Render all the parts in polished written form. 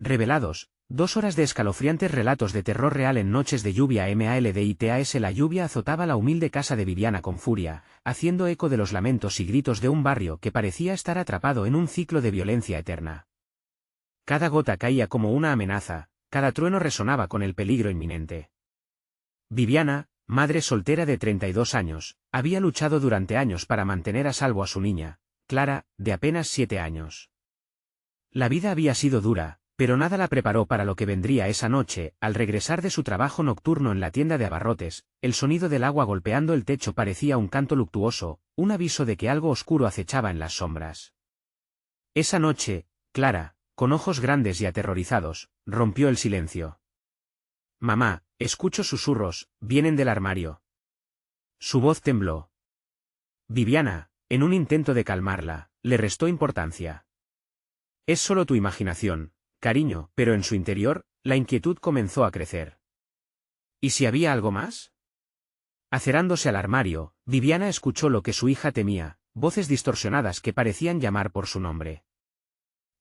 Revelados, 2 horas de escalofriantes relatos de terror real en noches de lluvia malditas. La lluvia azotaba la humilde casa de Viviana con furia, haciendo eco de los lamentos y gritos de un barrio que parecía estar atrapado en un ciclo de violencia eterna. Cada gota caía como una amenaza, cada trueno resonaba con el peligro inminente. Viviana, madre soltera de 32 años, había luchado durante años para mantener a salvo a su niña, Clara, de apenas 7 años. La vida había sido dura, pero nada la preparó para lo que vendría esa noche. Al regresar de su trabajo nocturno en la tienda de abarrotes, el sonido del agua golpeando el techo parecía un canto luctuoso, un aviso de que algo oscuro acechaba en las sombras. Esa noche, Clara, con ojos grandes y aterrorizados, rompió el silencio. «Mamá, escucho susurros, vienen del armario». Su voz tembló. Viviana, en un intento de calmarla, le restó importancia. «Es solo tu imaginación, cariño», pero en su interior, la inquietud comenzó a crecer. ¿Y si había algo más? Acerrándose al armario, Viviana escuchó lo que su hija temía, voces distorsionadas que parecían llamar por su nombre.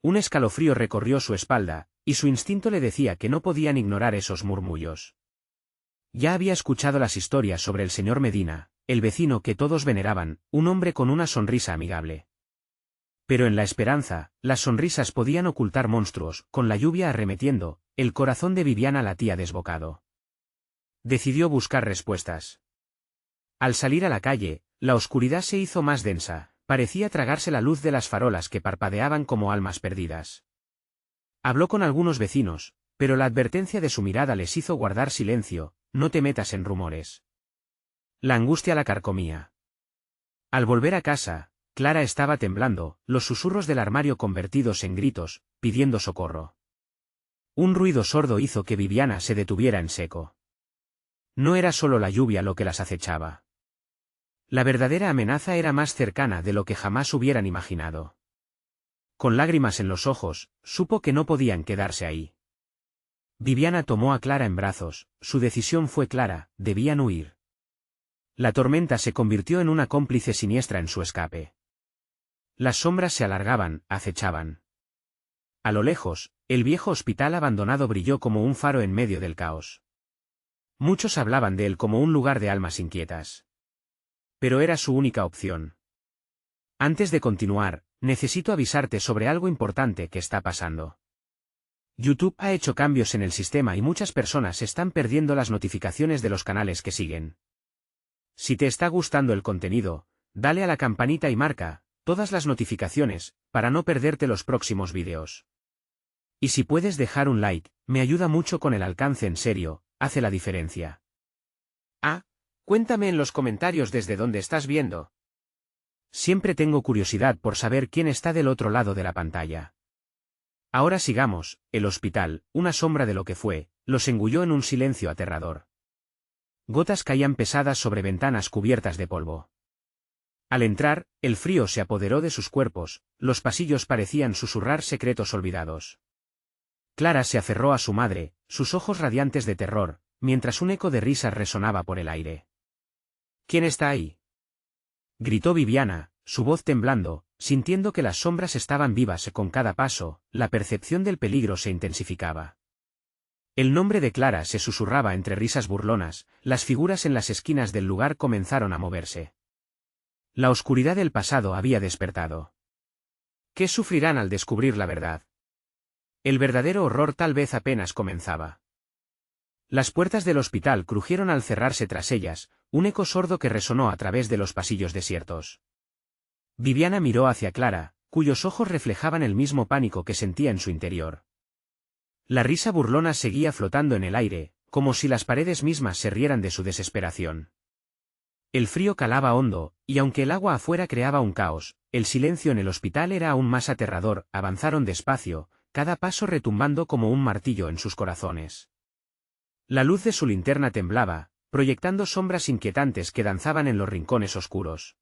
Un escalofrío recorrió su espalda, y su instinto le decía que no podían ignorar esos murmullos. Ya había escuchado las historias sobre el señor Medina, el vecino que todos veneraban, un hombre con una sonrisa amigable. Pero en la esperanza, las sonrisas podían ocultar monstruos. Con la lluvia arremetiendo, el corazón de Viviana latía desbocado. Decidió buscar respuestas. Al salir a la calle, la oscuridad se hizo más densa, parecía tragarse la luz de las farolas que parpadeaban como almas perdidas. Habló con algunos vecinos, pero la advertencia de su mirada les hizo guardar silencio: «No te metas en rumores». La angustia la carcomía. Al volver a casa, Clara estaba temblando, los susurros del armario convertidos en gritos, pidiendo socorro. Un ruido sordo hizo que Viviana se detuviera en seco. No era solo la lluvia lo que las acechaba. La verdadera amenaza era más cercana de lo que jamás hubieran imaginado. Con lágrimas en los ojos, supo que no podían quedarse ahí. Viviana tomó a Clara en brazos, su decisión fue clara: debían huir. La tormenta se convirtió en una cómplice siniestra en su escape. Las sombras se alargaban, acechaban. A lo lejos, el viejo hospital abandonado brilló como un faro en medio del caos. Muchos hablaban de él como un lugar de almas inquietas. Pero era su única opción. «Antes de continuar, necesito avisarte sobre algo importante que está pasando. YouTube ha hecho cambios en el sistema y muchas personas están perdiendo las notificaciones de los canales que siguen. Si te está gustando el contenido, dale a la campanita y marca todas las notificaciones, para no perderte los próximos vídeos. Y si puedes dejar un like, me ayuda mucho con el alcance, en serio, hace la diferencia. Cuéntame en los comentarios desde dónde estás viendo. Siempre tengo curiosidad por saber quién está del otro lado de la pantalla. Ahora sigamos. El hospital, una sombra de lo que fue, los engulló en un silencio aterrador. Gotas caían pesadas sobre ventanas cubiertas de polvo. Al entrar, el frío se apoderó de sus cuerpos, los pasillos parecían susurrar secretos olvidados. Clara se aferró a su madre, sus ojos radiantes de terror, mientras un eco de risas resonaba por el aire. «¿Quién está ahí?», gritó Viviana, su voz temblando, sintiendo que las sombras estaban vivas con cada paso. La percepción del peligro se intensificaba. El nombre de Clara se susurraba entre risas burlonas, las figuras en las esquinas del lugar comenzaron a moverse. La oscuridad del pasado había despertado. ¿Qué sufrirán al descubrir la verdad? El verdadero horror tal vez apenas comenzaba. Las puertas del hospital crujieron al cerrarse tras ellas, un eco sordo que resonó a través de los pasillos desiertos. Viviana miró hacia Clara, cuyos ojos reflejaban el mismo pánico que sentía en su interior. La risa burlona seguía flotando en el aire, como si las paredes mismas se rieran de su desesperación. El frío calaba hondo, y aunque el agua afuera creaba un caos, el silencio en el hospital era aún más aterrador. Avanzaron despacio, cada paso retumbando como un martillo en sus corazones. La luz de su linterna temblaba, proyectando sombras inquietantes que danzaban en los rincones oscuros.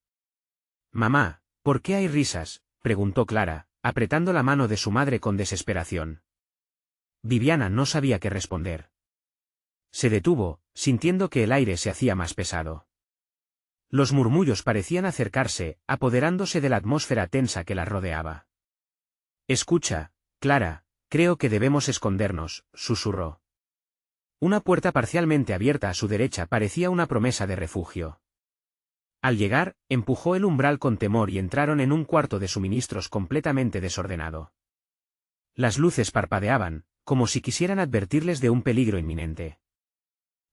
«Mamá, ¿por qué hay risas?», preguntó Clara, apretando la mano de su madre con desesperación. Viviana no sabía qué responder. Se detuvo, sintiendo que el aire se hacía más pesado. Los murmullos parecían acercarse, apoderándose de la atmósfera tensa que la rodeaba. «Escucha, Clara», Creo que debemos escondernos, susurró. Una puerta parcialmente abierta a su derecha parecía una promesa de refugio. Al llegar, empujó el umbral con temor y entraron en un cuarto de suministros completamente desordenado. Las luces parpadeaban, como si quisieran advertirles de un peligro inminente.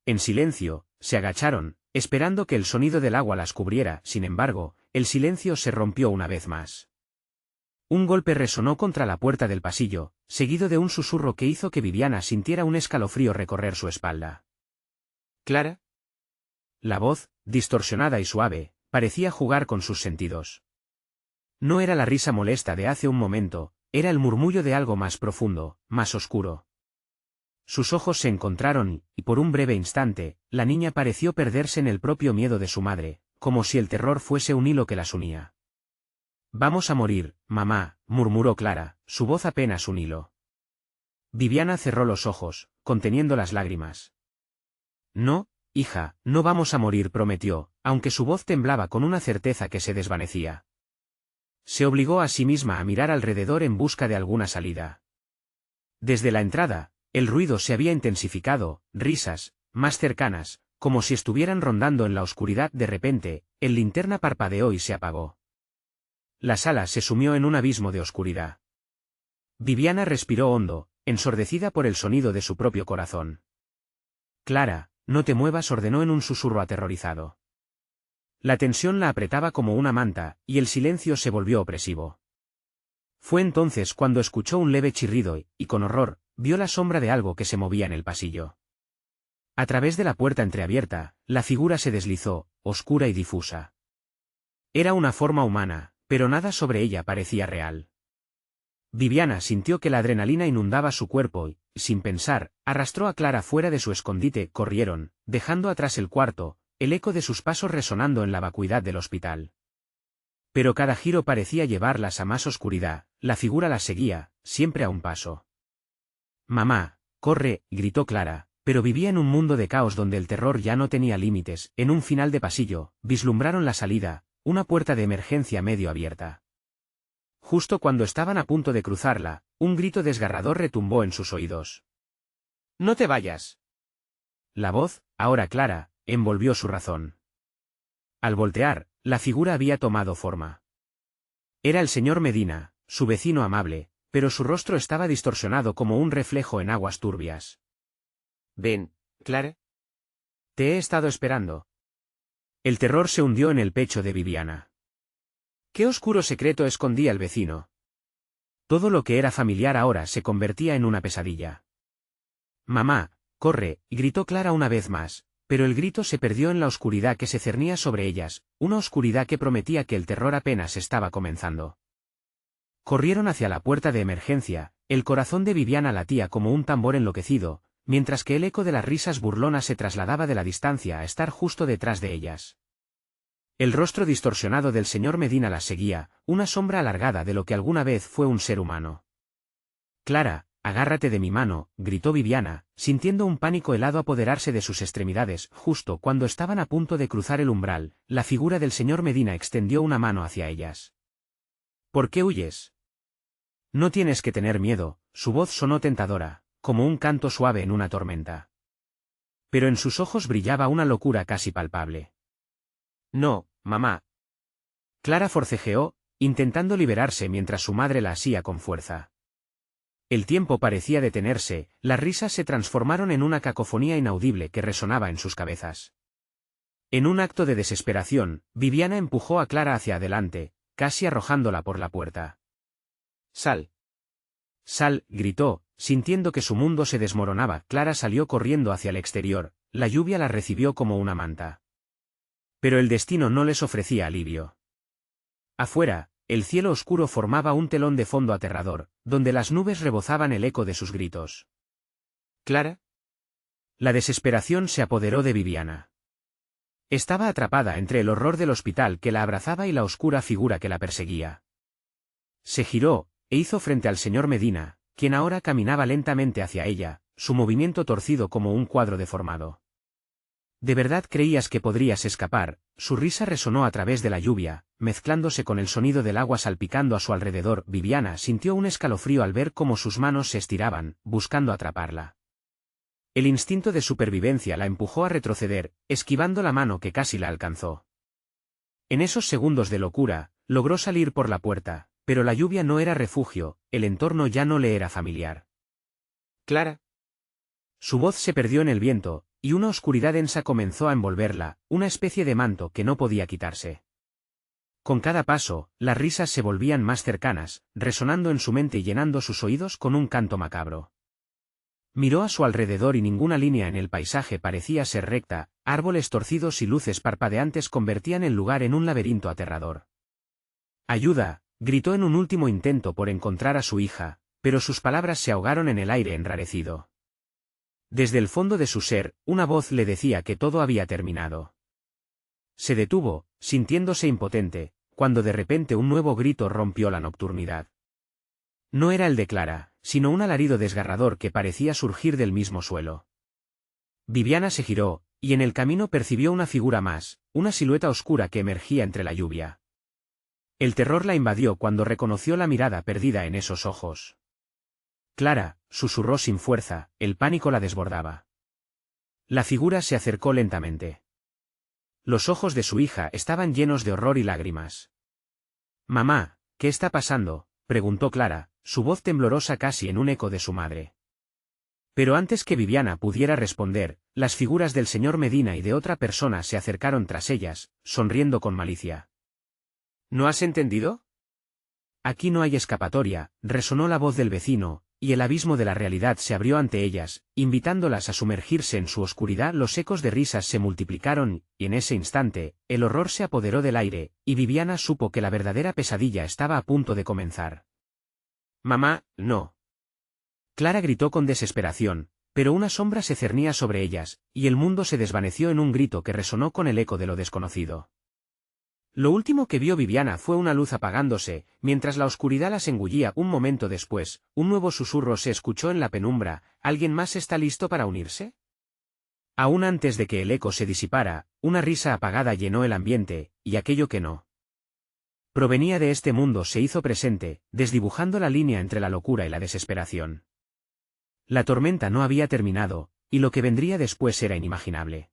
En silencio, se agacharon, esperando que el sonido del agua las cubriera. Sin embargo, el silencio se rompió una vez más. Un golpe resonó contra la puerta del pasillo, seguido de un susurro que hizo que Viviana sintiera un escalofrío recorrer su espalda. ¿Clara? La voz, distorsionada y suave, parecía jugar con sus sentidos. No era la risa molesta de hace un momento, era el murmullo de algo más profundo, más oscuro. Sus ojos se encontraron y, por un breve instante, la niña pareció perderse en el propio miedo de su madre, como si el terror fuese un hilo que las unía. «Vamos a morir, mamá», murmuró Clara, su voz apenas un hilo. Viviana cerró los ojos, conteniendo las lágrimas. «No, hija, no vamos a morir», prometió, aunque su voz temblaba con una certeza que se desvanecía. Se obligó a sí misma a mirar alrededor en busca de alguna salida. Desde la entrada, el ruido se había intensificado, risas, más cercanas, como si estuvieran rondando en la oscuridad. De repente, el linterna parpadeó y se apagó. La sala se sumió en un abismo de oscuridad. Viviana respiró hondo, ensordecida por el sonido de su propio corazón. «Clara, no te muevas», ordenó en un susurro aterrorizado. La tensión la apretaba como una manta, y el silencio se volvió opresivo. Fue entonces cuando escuchó un leve chirrido y, con horror, vio la sombra de algo que se movía en el pasillo. A través de la puerta entreabierta, la figura se deslizó, oscura y difusa. Era una forma humana, pero nada sobre ella parecía real. Viviana sintió que la adrenalina inundaba su cuerpo y, sin pensar, arrastró a Clara fuera de su escondite. Corrieron, dejando atrás el cuarto, el eco de sus pasos resonando en la vacuidad del hospital. Pero cada giro parecía llevarlas a más oscuridad, la figura las seguía, siempre a un paso. «Mamá, corre», gritó Clara, pero vivía en un mundo de caos donde el terror ya no tenía límites. En un final de pasillo, vislumbraron la salida, una puerta de emergencia medio abierta. Justo cuando estaban a punto de cruzarla, un grito desgarrador retumbó en sus oídos. «¡No te vayas!». La voz, ahora clara, envolvió su razón. Al voltear, la figura había tomado forma. Era el señor Medina, su vecino amable, pero su rostro estaba distorsionado como un reflejo en aguas turbias. «Ven, Clara». «Te he estado esperando». El terror se hundió en el pecho de Viviana. ¿Qué oscuro secreto escondía el vecino? Todo lo que era familiar ahora se convertía en una pesadilla. «Mamá, corre», gritó Clara una vez más, pero el grito se perdió en la oscuridad que se cernía sobre ellas, una oscuridad que prometía que el terror apenas estaba comenzando. Corrieron hacia la puerta de emergencia, el corazón de Viviana latía como un tambor enloquecido, mientras que el eco de las risas burlonas se trasladaba de la distancia a estar justo detrás de ellas. El rostro distorsionado del señor Medina las seguía, una sombra alargada de lo que alguna vez fue un ser humano. «Clara, agárrate de mi mano», gritó Viviana, sintiendo un pánico helado apoderarse de sus extremidades. Justo cuando estaban a punto de cruzar el umbral, la figura del señor Medina extendió una mano hacia ellas. «¿Por qué huyes?». «No tienes que tener miedo», su voz sonó tentadora, como un canto suave en una tormenta. Pero en sus ojos brillaba una locura casi palpable. «No, mamá». Clara forcejeó, intentando liberarse mientras su madre la asía con fuerza. El tiempo parecía detenerse, las risas se transformaron en una cacofonía inaudible que resonaba en sus cabezas. En un acto de desesperación, Viviana empujó a Clara hacia adelante, casi arrojándola por la puerta. «Sal». «Sal», gritó, sintiendo que su mundo se desmoronaba. Clara salió corriendo hacia el exterior, la lluvia la recibió como una manta. Pero el destino no les ofrecía alivio. Afuera, el cielo oscuro formaba un telón de fondo aterrador, donde las nubes rebozaban el eco de sus gritos. «¿Clara?». La desesperación se apoderó de Viviana. Estaba atrapada entre el horror del hospital que la abrazaba y la oscura figura que la perseguía. Se giró, e hizo frente al señor Medina, quien ahora caminaba lentamente hacia ella, su movimiento torcido como un cuadro deformado. ¿De verdad creías que podrías escapar? Su risa resonó a través de la lluvia, mezclándose con el sonido del agua salpicando a su alrededor. Viviana sintió un escalofrío al ver cómo sus manos se estiraban, buscando atraparla. El instinto de supervivencia la empujó a retroceder, esquivando la mano que casi la alcanzó. En esos segundos de locura, logró salir por la puerta, pero la lluvia no era refugio, el entorno ya no le era familiar. Clara. Su voz se perdió en el viento, y una oscuridad densa comenzó a envolverla, una especie de manto que no podía quitarse. Con cada paso, las risas se volvían más cercanas, resonando en su mente y llenando sus oídos con un canto macabro. Miró a su alrededor y ninguna línea en el paisaje parecía ser recta, árboles torcidos y luces parpadeantes convertían el lugar en un laberinto aterrador. «¡Ayuda!», gritó en un último intento por encontrar a su hija, pero sus palabras se ahogaron en el aire enrarecido. Desde el fondo de su ser, una voz le decía que todo había terminado. Se detuvo, sintiéndose impotente, cuando de repente un nuevo grito rompió la nocturnidad. No era el de Clara, sino un alarido desgarrador que parecía surgir del mismo suelo. Viviana se giró, y en el camino percibió una figura más, una silueta oscura que emergía entre la lluvia. El terror la invadió cuando reconoció la mirada perdida en esos ojos. «Clara», susurró sin fuerza, el pánico la desbordaba. La figura se acercó lentamente. Los ojos de su hija estaban llenos de horror y lágrimas. «Mamá, ¿qué está pasando?», preguntó Clara, su voz temblorosa casi en un eco de su madre. Pero antes que Viviana pudiera responder, las figuras del señor Medina y de otra persona se acercaron tras ellas, sonriendo con malicia. ¿No has entendido? «Aquí no hay escapatoria», resonó la voz del vecino, y el abismo de la realidad se abrió ante ellas, invitándolas a sumergirse en su oscuridad. Los ecos de risas se multiplicaron, y en ese instante, el horror se apoderó del aire, y Viviana supo que la verdadera pesadilla estaba a punto de comenzar. «Mamá, no». Clara gritó con desesperación, pero una sombra se cernía sobre ellas, y el mundo se desvaneció en un grito que resonó con el eco de lo desconocido. Lo último que vio Viviana fue una luz apagándose, mientras la oscuridad las engullía. Un momento después, un nuevo susurro se escuchó en la penumbra. «¿Alguien más está listo para unirse?». Aún antes de que el eco se disipara, una risa apagada llenó el ambiente, y aquello que no provenía de este mundo se hizo presente, desdibujando la línea entre la locura y la desesperación. La tormenta no había terminado, y lo que vendría después era inimaginable.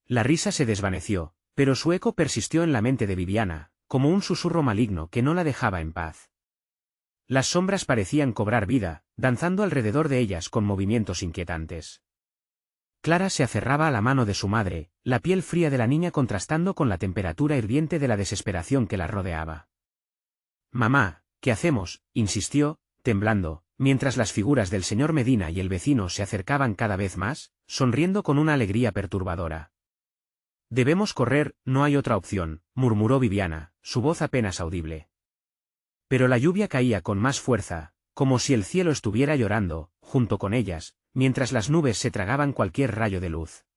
La risa se desvaneció, pero su eco persistió en la mente de Viviana, como un susurro maligno que no la dejaba en paz. Las sombras parecían cobrar vida, danzando alrededor de ellas con movimientos inquietantes. Clara se aferraba a la mano de su madre, la piel fría de la niña contrastando con la temperatura hirviente de la desesperación que la rodeaba. «Mamá, ¿qué hacemos?», insistió, temblando, mientras las figuras del señor Medina y el vecino se acercaban cada vez más, sonriendo con una alegría perturbadora. «Debemos correr, no hay otra opción», murmuró Viviana, su voz apenas audible. Pero la lluvia caía con más fuerza, como si el cielo estuviera llorando, junto con ellas, mientras las nubes se tragaban cualquier rayo de luz.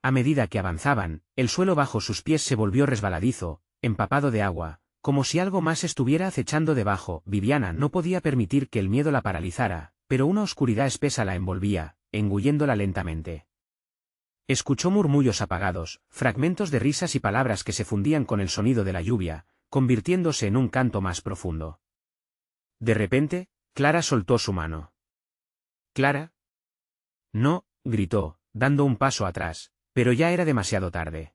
A medida que avanzaban, el suelo bajo sus pies se volvió resbaladizo, empapado de agua, como si algo más estuviera acechando debajo. Viviana no podía permitir que el miedo la paralizara, pero una oscuridad espesa la envolvía, engulléndola lentamente. Escuchó murmullos apagados, fragmentos de risas y palabras que se fundían con el sonido de la lluvia, convirtiéndose en un canto más profundo. De repente, Clara soltó su mano. «¿Clara?». «No», gritó, dando un paso atrás, pero ya era demasiado tarde.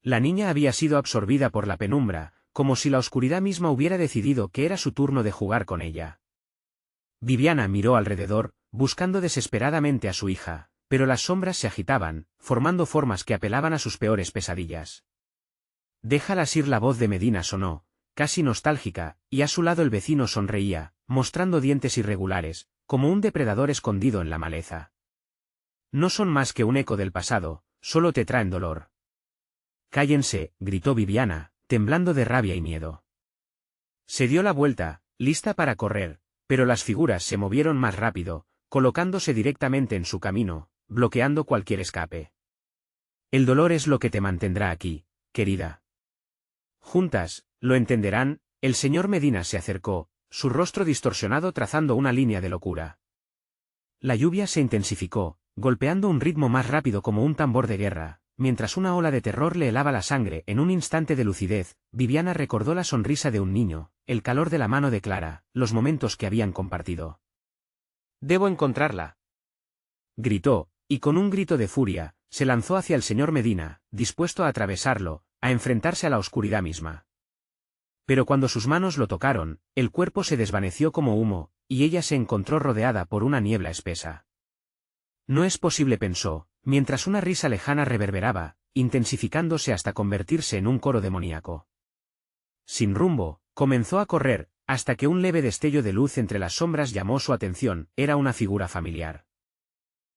La niña había sido absorbida por la penumbra, como si la oscuridad misma hubiera decidido que era su turno de jugar con ella. Viviana miró alrededor, buscando desesperadamente a su hija, pero las sombras se agitaban, formando formas que apelaban a sus peores pesadillas. «Déjalas ir», la voz de Medina sonó, casi nostálgica, y a su lado el vecino sonreía, mostrando dientes irregulares, como un depredador escondido en la maleza. «No son más que un eco del pasado, solo te traen dolor». «Cállense», gritó Viviana, temblando de rabia y miedo. Se dio la vuelta, lista para correr, pero las figuras se movieron más rápido, colocándose directamente en su camino, bloqueando cualquier escape. «El dolor es lo que te mantendrá aquí, querida. Juntas, lo entenderán». El señor Medina se acercó, su rostro distorsionado trazando una línea de locura. La lluvia se intensificó, golpeando un ritmo más rápido como un tambor de guerra, mientras una ola de terror le helaba la sangre. En un instante de lucidez, Viviana recordó la sonrisa de un niño, el calor de la mano de Clara, los momentos que habían compartido. Debo encontrarla. Gritó, y con un grito de furia, se lanzó hacia el señor Medina, dispuesto a atravesarlo, a enfrentarse a la oscuridad misma. Pero cuando sus manos lo tocaron, el cuerpo se desvaneció como humo, y ella se encontró rodeada por una niebla espesa. No es posible, pensó, mientras una risa lejana reverberaba, intensificándose hasta convertirse en un coro demoníaco. Sin rumbo, comenzó a correr, hasta que un leve destello de luz entre las sombras llamó su atención. Era una figura familiar.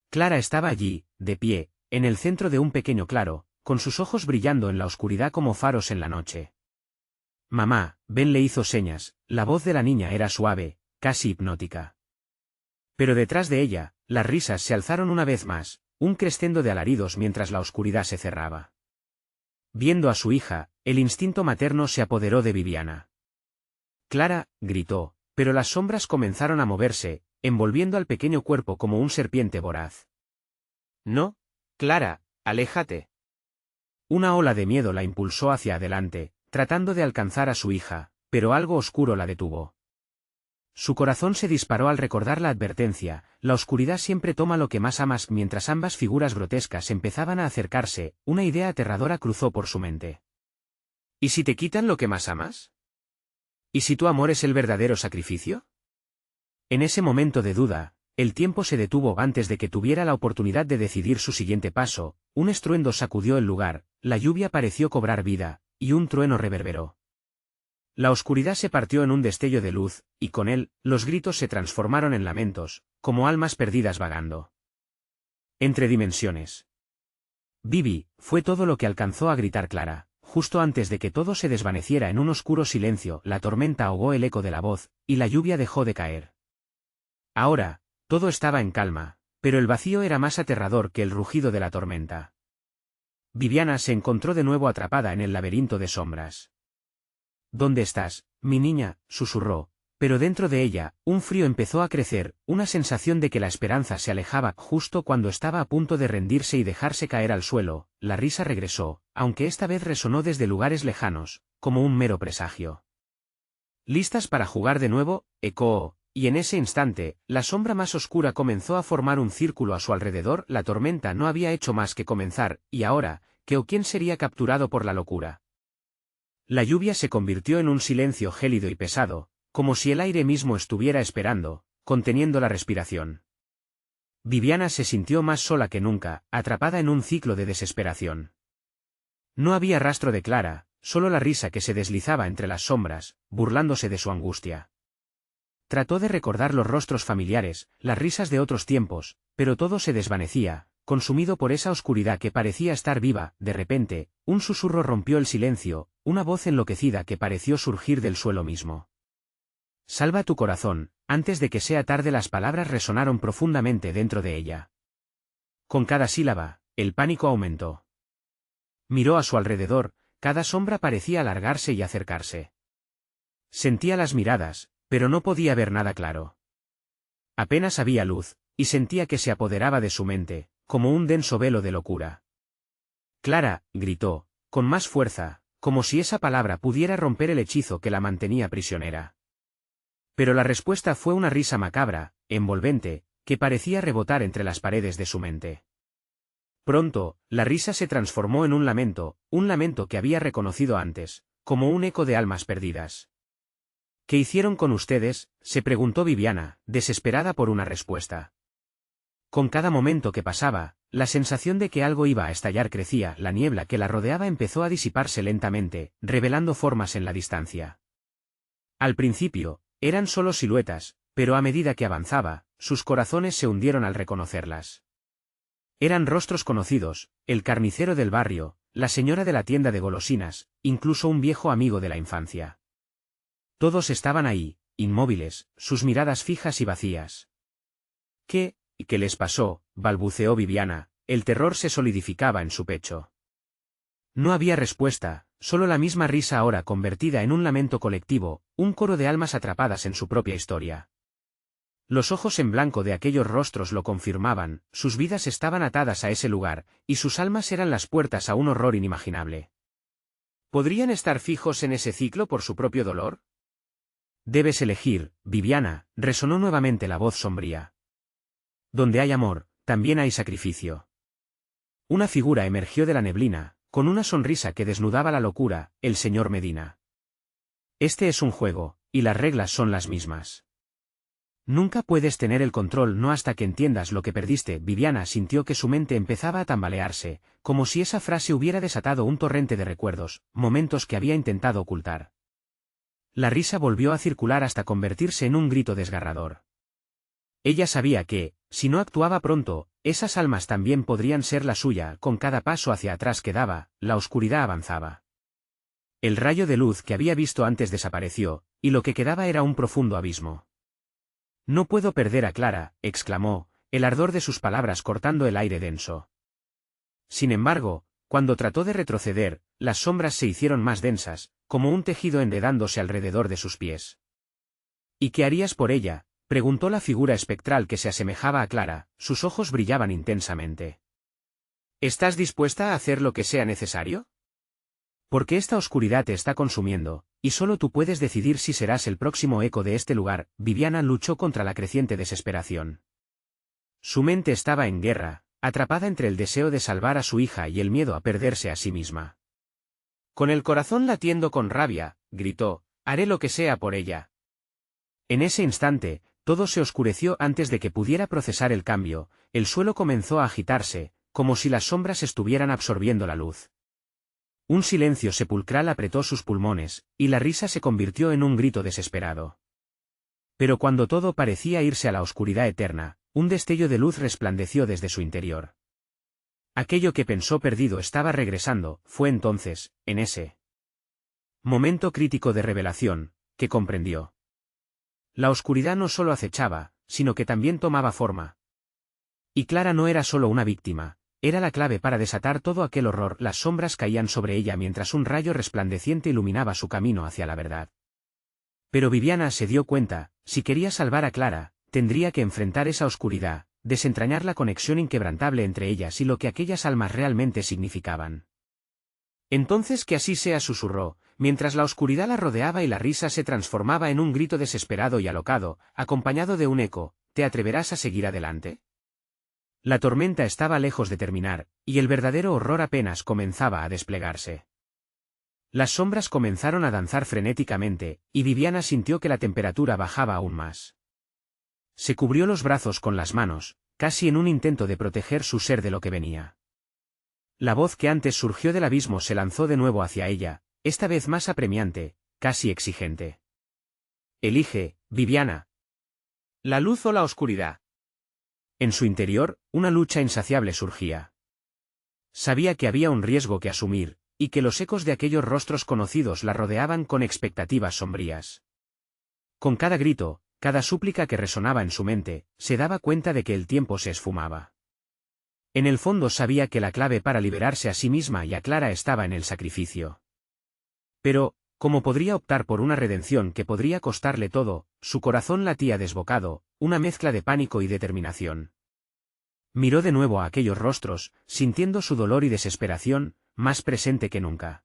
Clara estaba allí, de pie, en el centro de un pequeño claro, con sus ojos brillando en la oscuridad como faros en la noche. Mamá, Ben, le hizo señas. La voz de la niña era suave, casi hipnótica. Pero detrás de ella, las risas se alzaron una vez más, un crescendo de alaridos mientras la oscuridad se cerraba. Viendo a su hija, el instinto materno se apoderó de Viviana. Clara, gritó, pero las sombras comenzaron a moverse, envolviendo al pequeño cuerpo como un serpiente voraz. No, Clara, aléjate. Una ola de miedo la impulsó hacia adelante, tratando de alcanzar a su hija, pero algo oscuro la detuvo. Su corazón se disparó al recordar la advertencia: la oscuridad siempre toma lo que más amas. Mientras ambas figuras grotescas empezaban a acercarse, una idea aterradora cruzó por su mente. ¿Y si te quitan lo que más amas? ¿Y si tu amor es el verdadero sacrificio? En ese momento de duda, el tiempo se detuvo antes de que tuviera la oportunidad de decidir su siguiente paso. Un estruendo sacudió el lugar, la lluvia pareció cobrar vida, y un trueno reverberó. La oscuridad se partió en un destello de luz, y con él, los gritos se transformaron en lamentos, como almas perdidas vagando entre dimensiones. Vivi, fue todo lo que alcanzó a gritar Clara. Justo antes de que todo se desvaneciera en un oscuro silencio, la tormenta ahogó el eco de la voz, y la lluvia dejó de caer. Ahora, todo estaba en calma, pero el vacío era más aterrador que el rugido de la tormenta. Viviana se encontró de nuevo atrapada en el laberinto de sombras. ¿Dónde estás, mi niña?, susurró, pero dentro de ella, un frío empezó a crecer, una sensación de que la esperanza se alejaba. Justo cuando estaba a punto de rendirse y dejarse caer al suelo, la risa regresó, aunque esta vez resonó desde lugares lejanos, como un mero presagio. ¿Listas para jugar de nuevo?, ecoó, y en ese instante, la sombra más oscura comenzó a formar un círculo a su alrededor. La tormenta no había hecho más que comenzar, y ahora, ¿qué o quién sería capturado por la locura? La lluvia se convirtió en un silencio gélido y pesado, como si el aire mismo estuviera esperando, conteniendo la respiración. Viviana se sintió más sola que nunca, atrapada en un ciclo de desesperación. No había rastro de Clara, solo la risa que se deslizaba entre las sombras, burlándose de su angustia. Trató de recordar los rostros familiares, las risas de otros tiempos, pero todo se desvanecía, consumido por esa oscuridad que parecía estar viva. De repente, un susurro rompió el silencio, una voz enloquecida que pareció surgir del suelo mismo. Salva tu corazón. Antes de que sea tarde, las palabras resonaron profundamente dentro de ella. Con cada sílaba, el pánico aumentó. Miró a su alrededor, cada sombra parecía alargarse y acercarse. Sentía las miradas, pero no podía ver nada claro. Apenas había luz, y sentía que se apoderaba de su mente, como un denso velo de locura. Clara, gritó, con más fuerza, como si esa palabra pudiera romper el hechizo que la mantenía prisionera. Pero la respuesta fue una risa macabra, envolvente, que parecía rebotar entre las paredes de su mente. Pronto, la risa se transformó en un lamento que había reconocido antes, como un eco de almas perdidas. ¿Qué hicieron con ustedes?, se preguntó Viviana, desesperada por una respuesta. Con cada momento que pasaba, la sensación de que algo iba a estallar crecía. La niebla que la rodeaba empezó a disiparse lentamente, revelando formas en la distancia. Al principio, eran solo siluetas, pero a medida que avanzaba, sus corazones se hundieron al reconocerlas. Eran rostros conocidos: el carnicero del barrio, la señora de la tienda de golosinas, incluso un viejo amigo de la infancia. Todos estaban ahí, inmóviles, sus miradas fijas y vacías. ¿Qué les pasó?, balbuceó Viviana, el terror se solidificaba en su pecho. No había respuesta, solo la misma risa ahora convertida en un lamento colectivo, un coro de almas atrapadas en su propia historia. Los ojos en blanco de aquellos rostros lo confirmaban, sus vidas estaban atadas a ese lugar, y sus almas eran las puertas a un horror inimaginable. ¿Podrían estar fijos en ese ciclo por su propio dolor? Debes elegir, Viviana, resonó nuevamente la voz sombría. Donde hay amor, también hay sacrificio. Una figura emergió de la neblina, con una sonrisa que desnudaba la locura, el señor Medina. Este es un juego, y las reglas son las mismas. Nunca puedes tener el control no hasta que entiendas lo que perdiste. Viviana sintió que su mente empezaba a tambalearse, como si esa frase hubiera desatado un torrente de recuerdos, momentos que había intentado ocultar. La risa volvió a circular hasta convertirse en un grito desgarrador. Ella sabía que, si no actuaba pronto, esas almas también podrían ser la suya. Con cada paso hacia atrás que daba, la oscuridad avanzaba. El rayo de luz que había visto antes desapareció, y lo que quedaba era un profundo abismo. No puedo perder a Clara, exclamó, el ardor de sus palabras cortando el aire denso. Sin embargo, cuando trató de retroceder, las sombras se hicieron más densas, como un tejido enredándose alrededor de sus pies. ¿Y qué harías por ella?, preguntó la figura espectral que se asemejaba a Clara, sus ojos brillaban intensamente. ¿Estás dispuesta a hacer lo que sea necesario? Porque esta oscuridad te está consumiendo, y solo tú puedes decidir si serás el próximo eco de este lugar. Viviana luchó contra la creciente desesperación. Su mente estaba en guerra, atrapada entre el deseo de salvar a su hija y el miedo a perderse a sí misma. Con el corazón latiendo con rabia, gritó, haré lo que sea por ella. En ese instante, todo se oscureció antes de que pudiera procesar el cambio, el suelo comenzó a agitarse, como si las sombras estuvieran absorbiendo la luz. Un silencio sepulcral apretó sus pulmones, y la risa se convirtió en un grito desesperado. Pero cuando todo parecía irse a la oscuridad eterna, un destello de luz resplandeció desde su interior. Aquello que pensó perdido estaba regresando. Fue entonces, en ese momento crítico de revelación, que comprendió. La oscuridad no solo acechaba, sino que también tomaba forma. Y Clara no era solo una víctima. Era la clave para desatar todo aquel horror. Las sombras caían sobre ella mientras un rayo resplandeciente iluminaba su camino hacia la verdad. Pero Viviana se dio cuenta, si quería salvar a Clara, tendría que enfrentar esa oscuridad, desentrañar la conexión inquebrantable entre ellas y lo que aquellas almas realmente significaban. Entonces que así sea, susurró, mientras la oscuridad la rodeaba y la risa se transformaba en un grito desesperado y alocado, acompañado de un eco. ¿Te atreverás a seguir adelante? La tormenta estaba lejos de terminar, y el verdadero horror apenas comenzaba a desplegarse. Las sombras comenzaron a danzar frenéticamente, y Viviana sintió que la temperatura bajaba aún más. Se cubrió los brazos con las manos, casi en un intento de proteger su ser de lo que venía. La voz que antes surgió del abismo se lanzó de nuevo hacia ella, esta vez más apremiante, casi exigente. Elige, Viviana. ¿La luz o la oscuridad? En su interior, una lucha insaciable surgía. Sabía que había un riesgo que asumir, y que los ecos de aquellos rostros conocidos la rodeaban con expectativas sombrías. Con cada grito, cada súplica que resonaba en su mente, se daba cuenta de que el tiempo se esfumaba. En el fondo sabía que la clave para liberarse a sí misma y a Clara estaba en el sacrificio. Pero, ¿cómo podría optar por una redención que podría costarle todo? Su corazón latía desbocado, una mezcla de pánico y determinación. Miró de nuevo a aquellos rostros, sintiendo su dolor y desesperación, más presente que nunca.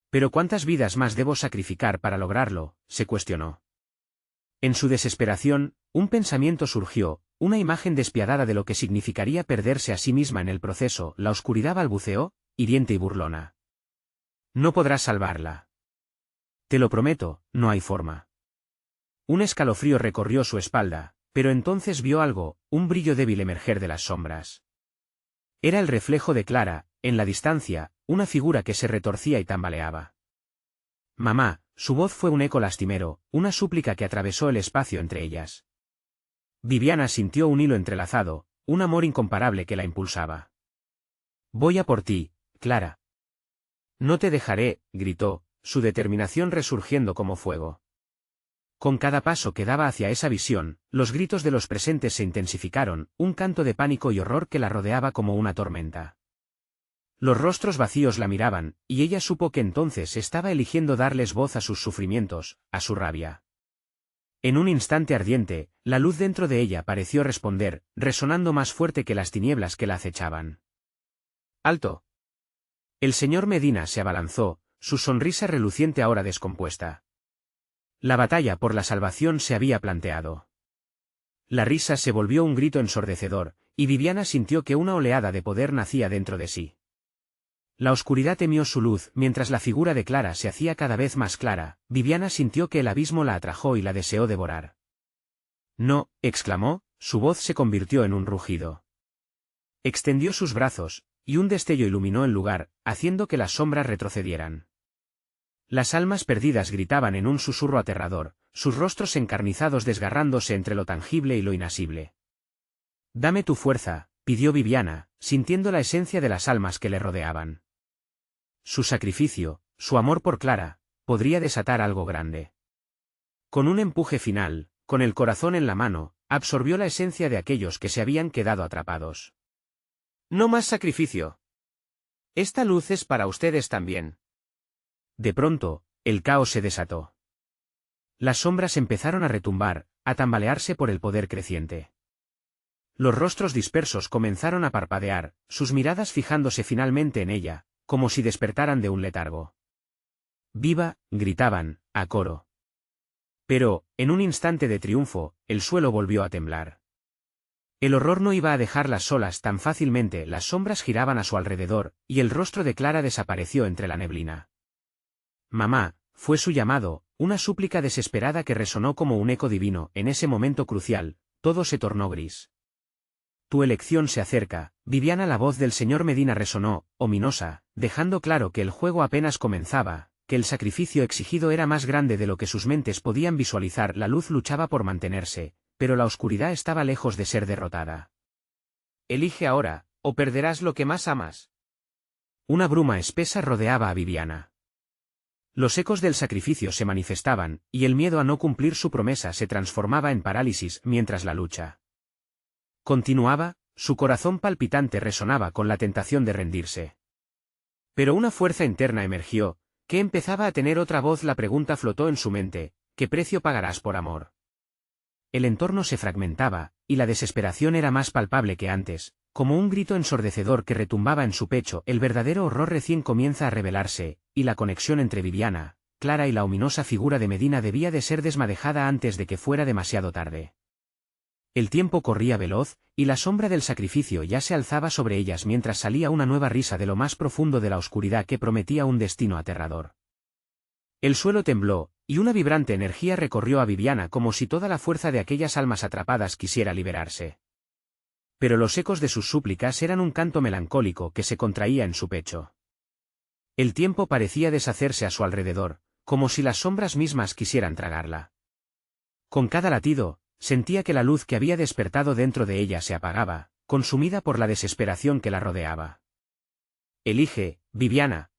¿Pero cuántas vidas más debo sacrificar para lograrlo?, se cuestionó. En su desesperación, un pensamiento surgió, una imagen despiadada de lo que significaría perderse a sí misma en el proceso. La oscuridad balbuceó, hiriente y burlona. No podrás salvarla. Te lo prometo, no hay forma. Un escalofrío recorrió su espalda, pero entonces vio algo, un brillo débil emerger de las sombras. Era el reflejo de Clara, en la distancia, una figura que se retorcía y tambaleaba. Mamá, su voz fue un eco lastimero, una súplica que atravesó el espacio entre ellas. Viviana sintió un hilo entrelazado, un amor incomparable que la impulsaba. Voy a por ti, Clara. No te dejaré, gritó, su determinación resurgiendo como fuego. Con cada paso que daba hacia esa visión, los gritos de los presentes se intensificaron, un canto de pánico y horror que la rodeaba como una tormenta. Los rostros vacíos la miraban, y ella supo que entonces estaba eligiendo darles voz a sus sufrimientos, a su rabia. En un instante ardiente, la luz dentro de ella pareció responder, resonando más fuerte que las tinieblas que la acechaban. ¡Alto! El señor Medina se abalanzó, su sonrisa reluciente ahora descompuesta. La batalla por la salvación se había planteado. La risa se volvió un grito ensordecedor, y Viviana sintió que una oleada de poder nacía dentro de sí. La oscuridad temió su luz, mientras la figura de Clara se hacía cada vez más clara. Viviana sintió que el abismo la atrajo y la deseó devorar. «No», exclamó, su voz se convirtió en un rugido. Extendió sus brazos, y un destello iluminó el lugar, haciendo que las sombras retrocedieran. Las almas perdidas gritaban en un susurro aterrador, sus rostros encarnizados desgarrándose entre lo tangible y lo inasible. «Dame tu fuerza», pidió Viviana, sintiendo la esencia de las almas que le rodeaban. Su sacrificio, su amor por Clara, podría desatar algo grande. Con un empuje final, con el corazón en la mano, absorbió la esencia de aquellos que se habían quedado atrapados. «No más sacrificio. Esta luz es para ustedes también». De pronto, el caos se desató. Las sombras empezaron a retumbar, a tambalearse por el poder creciente. Los rostros dispersos comenzaron a parpadear, sus miradas fijándose finalmente en ella, como si despertaran de un letargo. «¡Viva!», gritaban, a coro. Pero, en un instante de triunfo, el suelo volvió a temblar. El horror no iba a dejarlas solas tan fácilmente, las sombras giraban a su alrededor, y el rostro de Clara desapareció entre la neblina. «Mamá», fue su llamado, una súplica desesperada que resonó como un eco divino. En ese momento crucial, todo se tornó gris. «Tu elección se acerca, Viviana». La voz del señor Medina resonó, ominosa, dejando claro que el juego apenas comenzaba, que el sacrificio exigido era más grande de lo que sus mentes podían visualizar. La luz luchaba por mantenerse, pero la oscuridad estaba lejos de ser derrotada. «Elige ahora, o perderás lo que más amas». Una bruma espesa rodeaba a Viviana. Los ecos del sacrificio se manifestaban, y el miedo a no cumplir su promesa se transformaba en parálisis mientras la lucha continuaba. Su corazón palpitante resonaba con la tentación de rendirse. Pero una fuerza interna emergió, que empezaba a tener otra voz. La pregunta flotó en su mente: ¿qué precio pagarás por amor? El entorno se fragmentaba, y la desesperación era más palpable que antes, como un grito ensordecedor que retumbaba en su pecho. El verdadero horror recién comienza a revelarse, y la conexión entre Viviana, Clara y la ominosa figura de Medina debía de ser desmadejada antes de que fuera demasiado tarde. El tiempo corría veloz, y la sombra del sacrificio ya se alzaba sobre ellas mientras salía una nueva risa de lo más profundo de la oscuridad que prometía un destino aterrador. El suelo tembló, y una vibrante energía recorrió a Viviana como si toda la fuerza de aquellas almas atrapadas quisiera liberarse. Pero los ecos de sus súplicas eran un canto melancólico que se contraía en su pecho. El tiempo parecía deshacerse a su alrededor, como si las sombras mismas quisieran tragarla. Con cada latido, sentía que la luz que había despertado dentro de ella se apagaba, consumida por la desesperación que la rodeaba. «Elige, Viviana».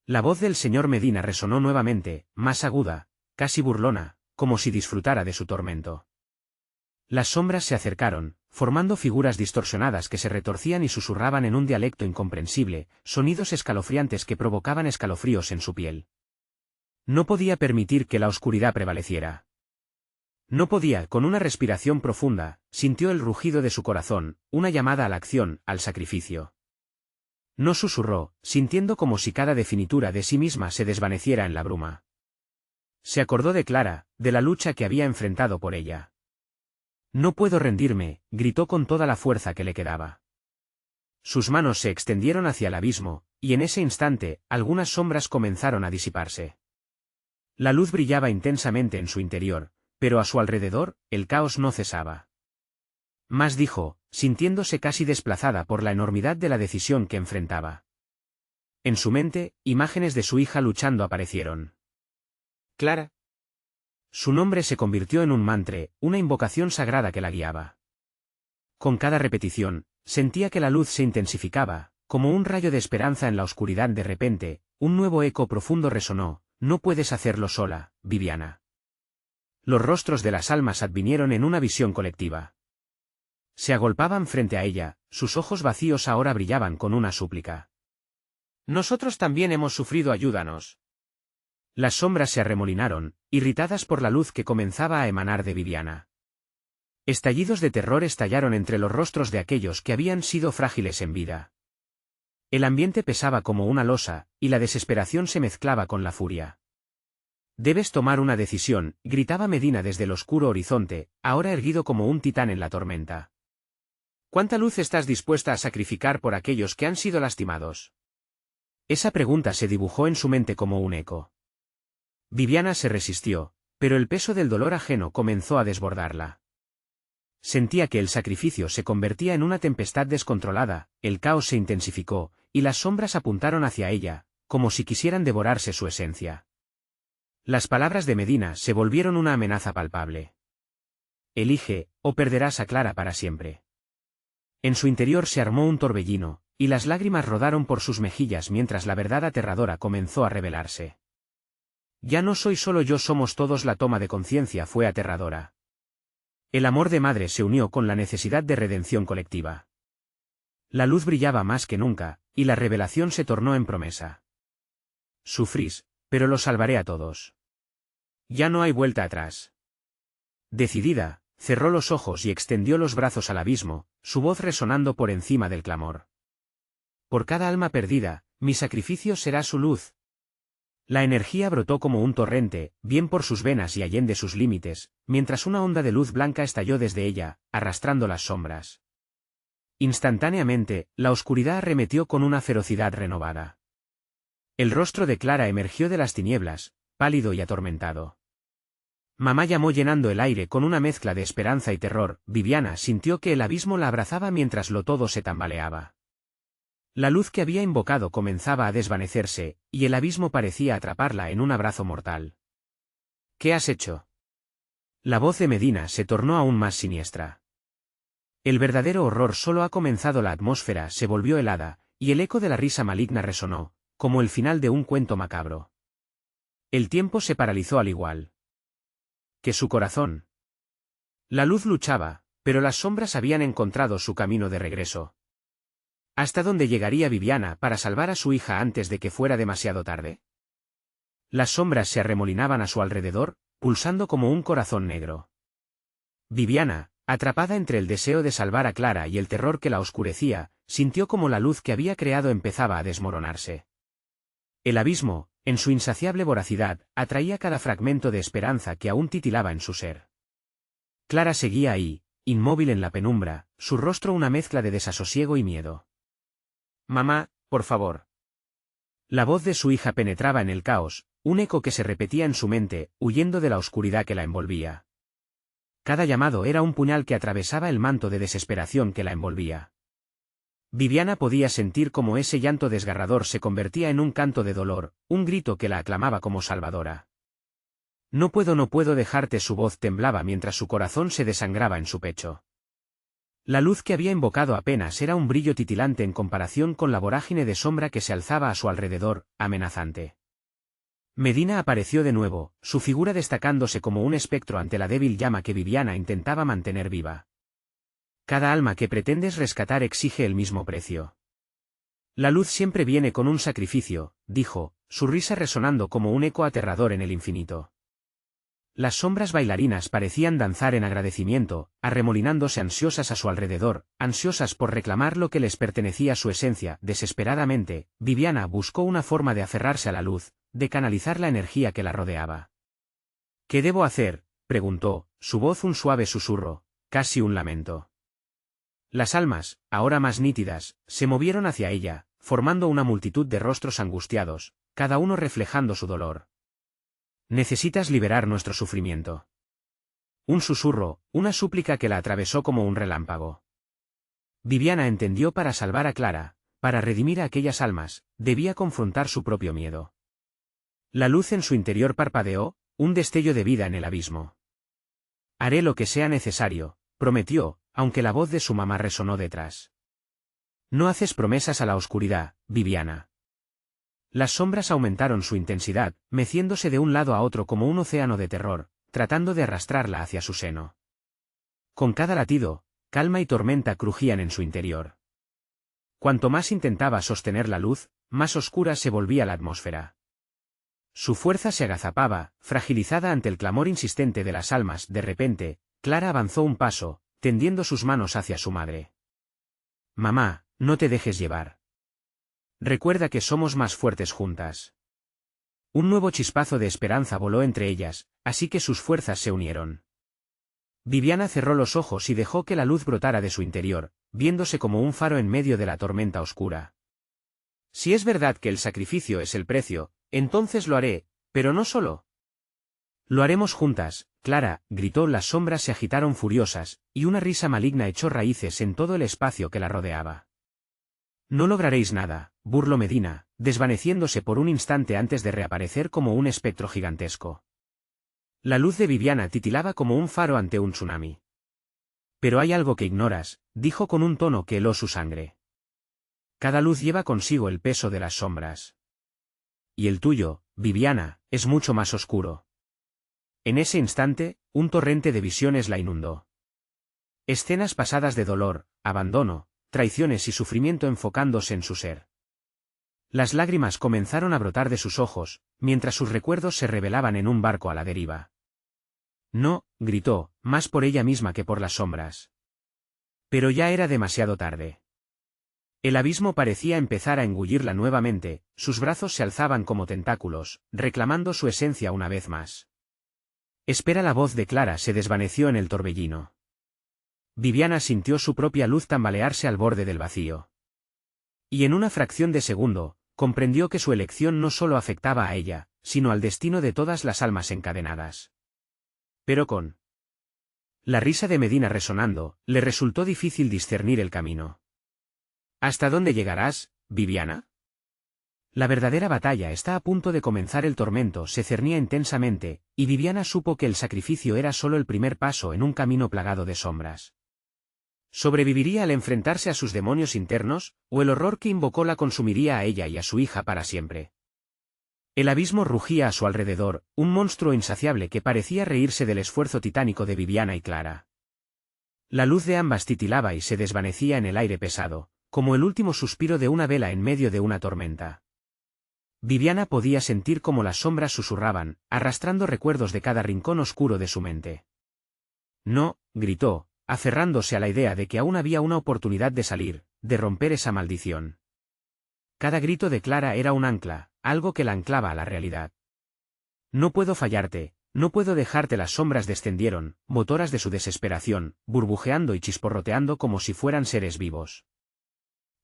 La voz del señor Medina resonó nuevamente, más aguda, casi burlona, como si disfrutara de su tormento. Las sombras se acercaron, formando figuras distorsionadas que se retorcían y susurraban en un dialecto incomprensible, sonidos escalofriantes que provocaban escalofríos en su piel. No podía permitir que la oscuridad prevaleciera. No podía. Con una respiración profunda, sintió el rugido de su corazón, una llamada a la acción, al sacrificio. No susurró, sintiendo como si cada definitura de sí misma se desvaneciera en la bruma. Se acordó de Clara, de la lucha que había enfrentado por ella. «No puedo rendirme», gritó con toda la fuerza que le quedaba. Sus manos se extendieron hacia el abismo, y en ese instante, algunas sombras comenzaron a disiparse. La luz brillaba intensamente en su interior, pero a su alrededor, el caos no cesaba. Más dijo, sintiéndose casi desplazada por la enormidad de la decisión que enfrentaba. En su mente, imágenes de su hija luchando aparecieron. «Clara». Su nombre se convirtió en un mantra, una invocación sagrada que la guiaba. Con cada repetición, sentía que la luz se intensificaba, como un rayo de esperanza en la oscuridad. De repente, un nuevo eco profundo resonó: «No puedes hacerlo sola, Viviana». Los rostros de las almas advinieron en una visión colectiva. Se agolpaban frente a ella, sus ojos vacíos ahora brillaban con una súplica. «Nosotros también hemos sufrido, ayúdanos». Las sombras se arremolinaron, irritadas por la luz que comenzaba a emanar de Viviana. Estallidos de terror estallaron entre los rostros de aquellos que habían sido frágiles en vida. El ambiente pesaba como una losa, y la desesperación se mezclaba con la furia. «Debes tomar una decisión», gritaba Medina desde el oscuro horizonte, ahora erguido como un titán en la tormenta. «¿Cuánta luz estás dispuesta a sacrificar por aquellos que han sido lastimados?» Esa pregunta se dibujó en su mente como un eco. Viviana se resistió, pero el peso del dolor ajeno comenzó a desbordarla. Sentía que el sacrificio se convertía en una tempestad descontrolada, el caos se intensificó, y las sombras apuntaron hacia ella, como si quisieran devorarse su esencia. Las palabras de Medina se volvieron una amenaza palpable. «Elige, o perderás a Clara para siempre». En su interior se armó un torbellino, y las lágrimas rodaron por sus mejillas mientras la verdad aterradora comenzó a revelarse. «Ya no soy solo yo, somos todos». La toma de conciencia fue aterradora. El amor de madre se unió con la necesidad de redención colectiva. La luz brillaba más que nunca, y la revelación se tornó en promesa. «Sufrís, pero los salvaré a todos. Ya no hay vuelta atrás». Decidida, cerró los ojos y extendió los brazos al abismo, su voz resonando por encima del clamor. «Por cada alma perdida, mi sacrificio será su luz». La energía brotó como un torrente, bien por sus venas y allende sus límites, mientras una onda de luz blanca estalló desde ella, arrastrando las sombras. Instantáneamente, la oscuridad arremetió con una ferocidad renovada. El rostro de Clara emergió de las tinieblas, pálido y atormentado. Mamá llamó llenando el aire con una mezcla de esperanza y terror. Viviana sintió que el abismo la abrazaba mientras lo todo se tambaleaba. La luz que había invocado comenzaba a desvanecerse, y el abismo parecía atraparla en un abrazo mortal. «¿Qué has hecho?». La voz de Medina se tornó aún más siniestra. El verdadero horror solo ha comenzado. La atmósfera se volvió helada, y el eco de la risa maligna resonó, como el final de un cuento macabro. El tiempo se paralizó al igual que su corazón. La luz luchaba, pero las sombras habían encontrado su camino de regreso. ¿Hasta dónde llegaría Viviana para salvar a su hija antes de que fuera demasiado tarde? Las sombras se arremolinaban a su alrededor, pulsando como un corazón negro. Viviana, atrapada entre el deseo de salvar a Clara y el terror que la oscurecía, sintió como la luz que había creado empezaba a desmoronarse. El abismo, en su insaciable voracidad, atraía cada fragmento de esperanza que aún titilaba en su ser. Clara seguía ahí, inmóvil en la penumbra, su rostro una mezcla de desasosiego y miedo. «Mamá, por favor». La voz de su hija penetraba en el caos, un eco que se repetía en su mente, huyendo de la oscuridad que la envolvía. Cada llamado era un puñal que atravesaba el manto de desesperación que la envolvía. Viviana podía sentir cómo ese llanto desgarrador se convertía en un canto de dolor, un grito que la aclamaba como salvadora. «No puedo dejarte». Su voz temblaba mientras su corazón se desangraba en su pecho. La luz que había invocado apenas era un brillo titilante en comparación con la vorágine de sombra que se alzaba a su alrededor, amenazante. Medina apareció de nuevo, su figura destacándose como un espectro ante la débil llama que Viviana intentaba mantener viva. «Cada alma que pretendes rescatar exige el mismo precio». «La luz siempre viene con un sacrificio», dijo, su risa resonando como un eco aterrador en el infinito. Las sombras bailarinas parecían danzar en agradecimiento, arremolinándose ansiosas a su alrededor, ansiosas por reclamar lo que les pertenecía a su esencia. Desesperadamente, Viviana buscó una forma de aferrarse a la luz, de canalizar la energía que la rodeaba. «¿Qué debo hacer?», preguntó, su voz un suave susurro, casi un lamento. Las almas, ahora más nítidas, se movieron hacia ella, formando una multitud de rostros angustiados, cada uno reflejando su dolor. «Necesitas liberar nuestro sufrimiento». Un susurro, una súplica que la atravesó como un relámpago. Viviana entendió: para salvar a Clara, para redimir a aquellas almas, debía confrontar su propio miedo. La luz en su interior parpadeó, un destello de vida en el abismo. «Haré lo que sea necesario», prometió, aunque la voz de su mamá resonó detrás. «No haces promesas a la oscuridad, Viviana». Las sombras aumentaron su intensidad, meciéndose de un lado a otro como un océano de terror, tratando de arrastrarla hacia su seno. Con cada latido, calma y tormenta crujían en su interior. Cuanto más intentaba sostener la luz, más oscura se volvía la atmósfera. Su fuerza se agazapaba, fragilizada ante el clamor insistente de las almas. De repente, Clara avanzó un paso, tendiendo sus manos hacia su madre. «Mamá, no te dejes llevar. Recuerda que somos más fuertes juntas». Un nuevo chispazo de esperanza voló entre ellas, así que sus fuerzas se unieron. Viviana cerró los ojos y dejó que la luz brotara de su interior, viéndose como un faro en medio de la tormenta oscura. «Si es verdad que el sacrificio es el precio, entonces lo haré, pero no solo. Lo haremos juntas», Clara, gritó. Las sombras se agitaron furiosas, y una risa maligna echó raíces en todo el espacio que la rodeaba. «No lograréis nada», burló Medina, desvaneciéndose por un instante antes de reaparecer como un espectro gigantesco. La luz de Viviana titilaba como un faro ante un tsunami. «Pero hay algo que ignoras», dijo con un tono que heló su sangre. «Cada luz lleva consigo el peso de las sombras. Y el tuyo, Viviana, es mucho más oscuro». En ese instante, un torrente de visiones la inundó. Escenas pasadas de dolor, abandono, traiciones y sufrimiento enfocándose en su ser. Las lágrimas comenzaron a brotar de sus ojos, mientras sus recuerdos se revelaban en un barco a la deriva. «No», gritó, más por ella misma que por las sombras. Pero ya era demasiado tarde. El abismo parecía empezar a engullirla nuevamente, sus brazos se alzaban como tentáculos, reclamando su esencia una vez más. «Espera». La voz de Clara se desvaneció en el torbellino. Viviana sintió su propia luz tambalearse al borde del vacío. Y en una fracción de segundo, comprendió que su elección no solo afectaba a ella, sino al destino de todas las almas encadenadas. Pero con la risa de Medina resonando, le resultó difícil discernir el camino. «¿Hasta dónde llegarás, Viviana?» La verdadera batalla está a punto de comenzar. El tormento se cernía intensamente, y Viviana supo que el sacrificio era solo el primer paso en un camino plagado de sombras. ¿Sobreviviría al enfrentarse a sus demonios internos, o el horror que invocó la consumiría a ella y a su hija para siempre? El abismo rugía a su alrededor, un monstruo insaciable que parecía reírse del esfuerzo titánico de Viviana y Clara. La luz de ambas titilaba y se desvanecía en el aire pesado, como el último suspiro de una vela en medio de una tormenta. Viviana podía sentir cómo las sombras susurraban, arrastrando recuerdos de cada rincón oscuro de su mente. «No», gritó, aferrándose a la idea de que aún había una oportunidad de salir, de romper esa maldición. Cada grito de Clara era un ancla, algo que la anclaba a la realidad. «No puedo fallarte, no puedo dejarte». Las sombras descendieron, motoras de su desesperación, burbujeando y chisporroteando como si fueran seres vivos.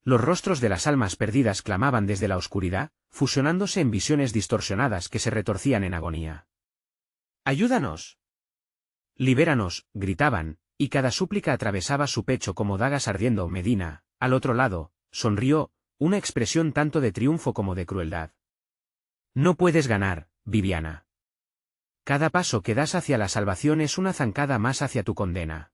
Los rostros de las almas perdidas clamaban desde la oscuridad, fusionándose en visiones distorsionadas que se retorcían en agonía. «¡Ayúdanos! ¡Libéranos!», gritaban, y cada súplica atravesaba su pecho como dagas ardiendo. Medina, al otro lado, sonrió, una expresión tanto de triunfo como de crueldad. «No puedes ganar, Viviana. Cada paso que das hacia la salvación es una zancada más hacia tu condena».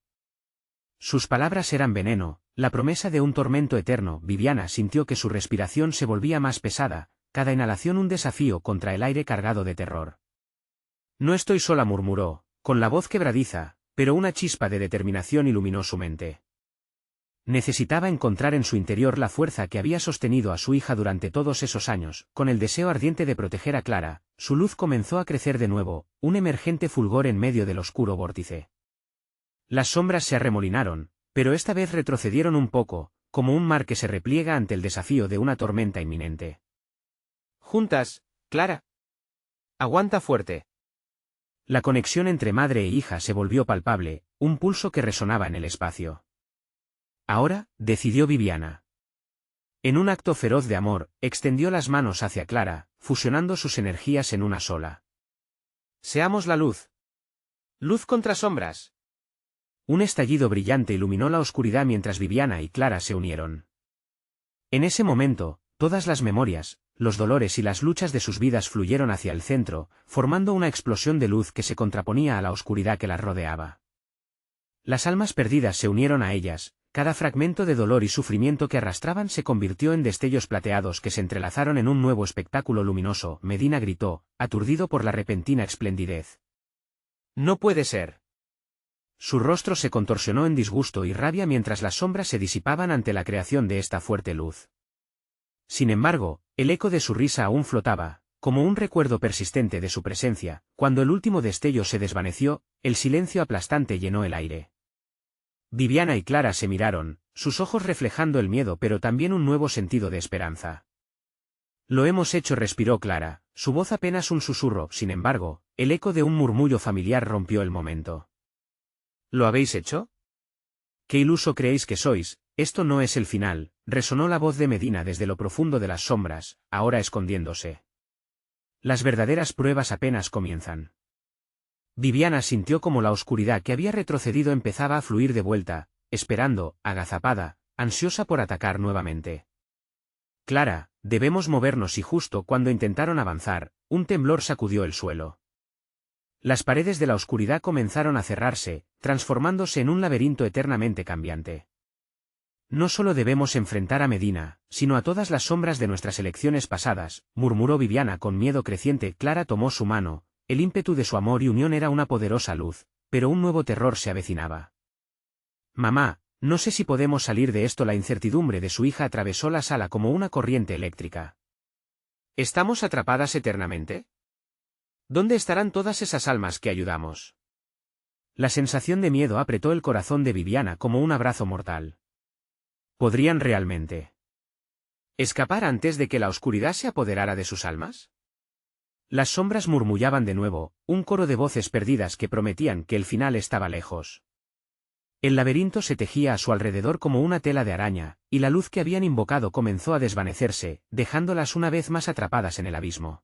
Sus palabras eran veneno, la promesa de un tormento eterno. Viviana sintió que su respiración se volvía más pesada, cada inhalación un desafío contra el aire cargado de terror. «No estoy sola», murmuró, con la voz quebradiza, pero una chispa de determinación iluminó su mente. Necesitaba encontrar en su interior la fuerza que había sostenido a su hija durante todos esos años. Con el deseo ardiente de proteger a Clara, su luz comenzó a crecer de nuevo, un emergente fulgor en medio del oscuro vórtice. Las sombras se arremolinaron, pero esta vez retrocedieron un poco, como un mar que se repliega ante el desafío de una tormenta inminente. «Juntas, Clara. Aguanta fuerte». La conexión entre madre e hija se volvió palpable, un pulso que resonaba en el espacio. «Ahora», decidió Viviana. En un acto feroz de amor, extendió las manos hacia Clara, fusionando sus energías en una sola. «Seamos la luz. Luz contra sombras». Un estallido brillante iluminó la oscuridad mientras Viviana y Clara se unieron. En ese momento, todas las memorias, los dolores y las luchas de sus vidas fluyeron hacia el centro, formando una explosión de luz que se contraponía a la oscuridad que las rodeaba. Las almas perdidas se unieron a ellas, cada fragmento de dolor y sufrimiento que arrastraban se convirtió en destellos plateados que se entrelazaron en un nuevo espectáculo luminoso. Medina gritó, aturdido por la repentina esplendidez. «No puede ser». Su rostro se contorsionó en disgusto y rabia mientras las sombras se disipaban ante la creación de esta fuerte luz. Sin embargo, el eco de su risa aún flotaba, Como un recuerdo persistente de su presencia, cuando el último destello se desvaneció, el silencio aplastante llenó el aire. Viviana y Clara se miraron, sus ojos reflejando el miedo pero también un nuevo sentido de esperanza. Lo hemos hecho, respiró Clara, su voz apenas un susurro, sin embargo, el eco de un murmullo familiar rompió el momento. ¿Lo habéis hecho? ¿Qué iluso creéis que sois? Esto no es el final, resonó la voz de Medina desde lo profundo de las sombras, ahora escondiéndose. Las verdaderas pruebas apenas comienzan. Viviana sintió como la oscuridad que había retrocedido empezaba a fluir de vuelta, esperando, agazapada, ansiosa por atacar nuevamente. Clara, debemos movernos y justo cuando intentaron avanzar, un temblor sacudió el suelo. Las paredes de la oscuridad comenzaron a cerrarse, transformándose en un laberinto eternamente cambiante. No solo debemos enfrentar a Medina, sino a todas las sombras de nuestras elecciones pasadas, murmuró Viviana con miedo creciente. Clara tomó su mano, el ímpetu de su amor y unión era una poderosa luz, pero un nuevo terror se avecinaba. Mamá, no sé si podemos salir de esto. La incertidumbre de su hija atravesó la sala como una corriente eléctrica. ¿Estamos atrapadas eternamente? ¿Dónde estarán todas esas almas que ayudamos? La sensación de miedo apretó el corazón de Viviana como un abrazo mortal. ¿Podrían realmente escapar antes de que la oscuridad se apoderara de sus almas? Las sombras murmullaban de nuevo, un coro de voces perdidas que prometían que el final estaba lejos. El laberinto se tejía a su alrededor como una tela de araña, y la luz que habían invocado comenzó a desvanecerse, dejándolas una vez más atrapadas en el abismo.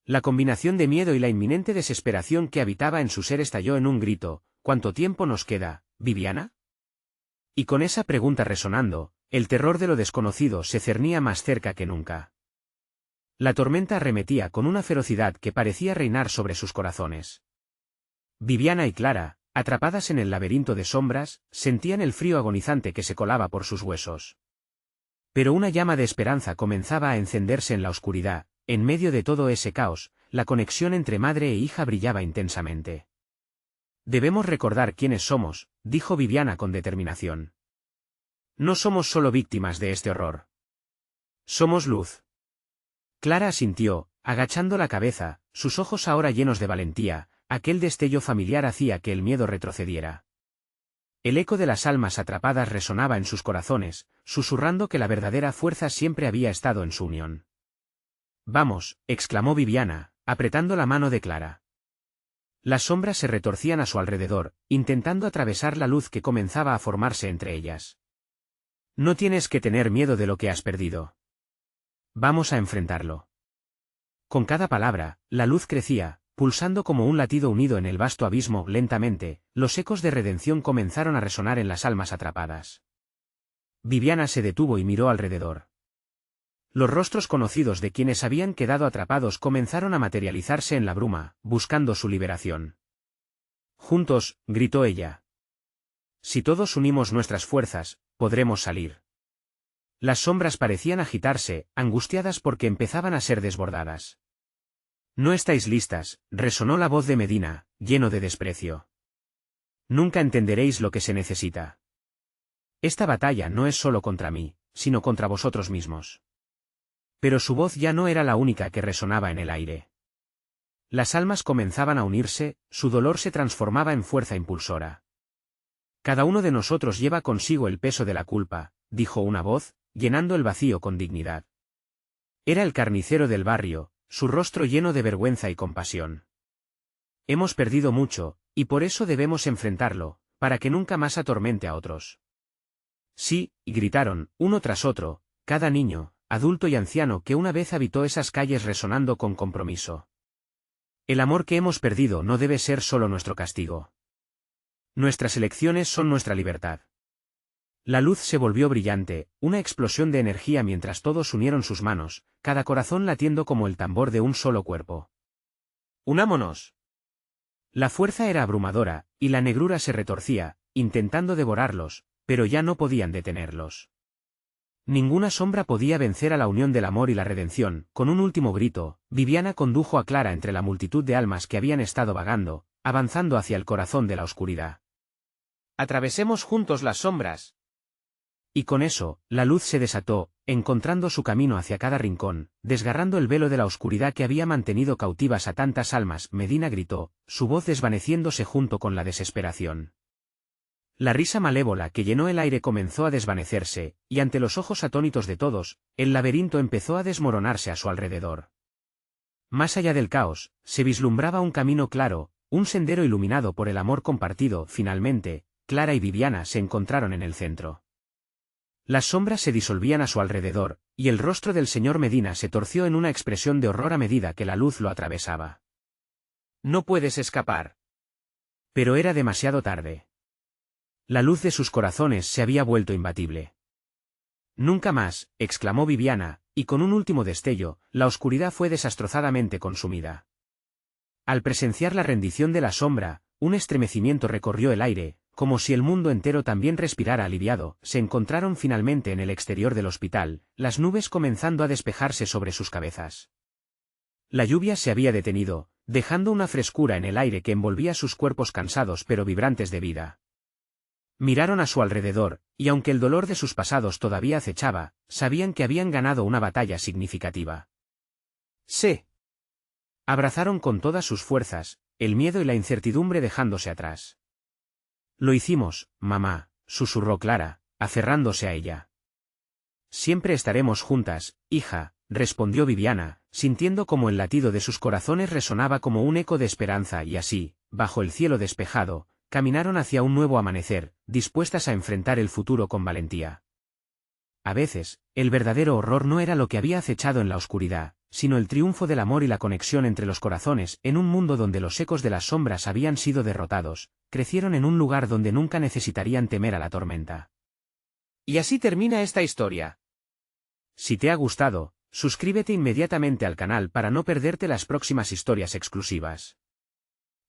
La combinación de miedo y la inminente desesperación que habitaba en su ser estalló en un grito: ¿cuánto tiempo nos queda, Viviana? Y con esa pregunta resonando, el terror de lo desconocido se cernía más cerca que nunca. La tormenta arremetía con una ferocidad que parecía reinar sobre sus corazones. Viviana y Clara, atrapadas en el laberinto de sombras, sentían el frío agonizante que se colaba por sus huesos. Pero una llama de esperanza comenzaba a encenderse en la oscuridad. En medio de todo ese caos, la conexión entre madre e hija brillaba intensamente. Debemos recordar quiénes somos, dijo Viviana con determinación. No somos solo víctimas de este horror. Somos luz. Clara asintió, agachando la cabeza, sus ojos ahora llenos de valentía. Aquel destello familiar hacía que el miedo retrocediera. El eco de las almas atrapadas resonaba en sus corazones, susurrando que la verdadera fuerza siempre había estado en su unión. Vamos, exclamó Viviana, apretando la mano de Clara. Las sombras se retorcían a su alrededor, intentando atravesar la luz que comenzaba a formarse entre ellas. No tienes que tener miedo de lo que has perdido. Vamos a enfrentarlo. Con cada palabra, la luz crecía, pulsando como un latido unido en el vasto abismo. Lentamente, los ecos de redención comenzaron a resonar en las almas atrapadas. Viviana se detuvo y miró alrededor. Los rostros conocidos de quienes habían quedado atrapados comenzaron a materializarse en la bruma, buscando su liberación. Juntos, gritó ella. Si todos unimos nuestras fuerzas, podremos salir. Las sombras parecían agitarse, angustiadas porque empezaban a ser desbordadas. No estáis listas, resonó la voz de Medina, lleno de desprecio. Nunca entenderéis lo que se necesita. Esta batalla no es solo contra mí, sino contra vosotros mismos. Pero su voz ya no era la única que resonaba en el aire. Las almas comenzaban a unirse, su dolor se transformaba en fuerza impulsora. Cada uno de nosotros lleva consigo el peso de la culpa, dijo una voz, llenando el vacío con dignidad. Era el carnicero del barrio, su rostro lleno de vergüenza y compasión. Hemos perdido mucho, y por eso debemos enfrentarlo, para que nunca más atormente a otros. Sí, y gritaron, uno tras otro, cada niño, adulto y anciano que una vez habitó esas calles resonando con compromiso. El amor que hemos perdido no debe ser solo nuestro castigo. Nuestras elecciones son nuestra libertad. La luz se volvió brillante, una explosión de energía mientras todos unieron sus manos, cada corazón latiendo como el tambor de un solo cuerpo. ¡Unámonos! La fuerza era abrumadora, y la negrura se retorcía, intentando devorarlos, pero ya no podían detenerlos. Ninguna sombra podía vencer a la unión del amor y la redención. Con un último grito, Viviana condujo a Clara entre la multitud de almas que habían estado vagando, avanzando hacia el corazón de la oscuridad. Atravesemos juntos las sombras. Y con eso, la luz se desató, encontrando su camino hacia cada rincón, desgarrando el velo de la oscuridad que había mantenido cautivas a tantas almas. Medina gritó, su voz desvaneciéndose junto con la desesperación. La risa malévola que llenó el aire comenzó a desvanecerse, y ante los ojos atónitos de todos, el laberinto empezó a desmoronarse a su alrededor. Más allá del caos, se vislumbraba un camino claro, un sendero iluminado por el amor compartido. Finalmente, Clara y Viviana se encontraron en el centro. Las sombras se disolvían a su alrededor, y el rostro del señor Medina se torció en una expresión de horror a medida que la luz lo atravesaba. No puedes escapar. Pero era demasiado tarde. La luz de sus corazones se había vuelto imbatible. Nunca más, exclamó Viviana, y con un último destello, la oscuridad fue desastrozadamente consumida. Al presenciar la rendición de la sombra, un estremecimiento recorrió el aire, como si el mundo entero también respirara aliviado. Se encontraron finalmente en el exterior del hospital, las nubes comenzando a despejarse sobre sus cabezas. La lluvia se había detenido, dejando una frescura en el aire que envolvía sus cuerpos cansados pero vibrantes de vida. Miraron a su alrededor, y aunque el dolor de sus pasados todavía acechaba, sabían que habían ganado una batalla significativa. Se abrazaron con todas sus fuerzas, el miedo y la incertidumbre dejándose atrás. Lo hicimos, mamá, susurró Clara, aferrándose a ella. Siempre estaremos juntas, hija, respondió Viviana, sintiendo como el latido de sus corazones resonaba como un eco de esperanza. Y así, bajo el cielo despejado, caminaron hacia un nuevo amanecer, dispuestas a enfrentar el futuro con valentía. A veces, el verdadero horror no era lo que había acechado en la oscuridad, sino el triunfo del amor y la conexión entre los corazones. En un mundo donde los ecos de las sombras habían sido derrotados, crecieron en un lugar donde nunca necesitarían temer a la tormenta. Y así termina esta historia. Si te ha gustado, suscríbete inmediatamente al canal para no perderte las próximas historias exclusivas.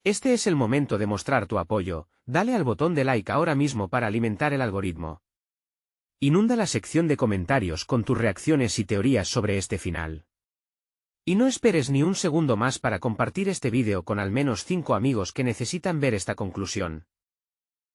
Este es el momento de mostrar tu apoyo. Dale al botón de like ahora mismo para alimentar el algoritmo. Inunda la sección de comentarios con tus reacciones y teorías sobre este final. Y no esperes ni un segundo más para compartir este vídeo con al menos 5 amigos que necesitan ver esta conclusión.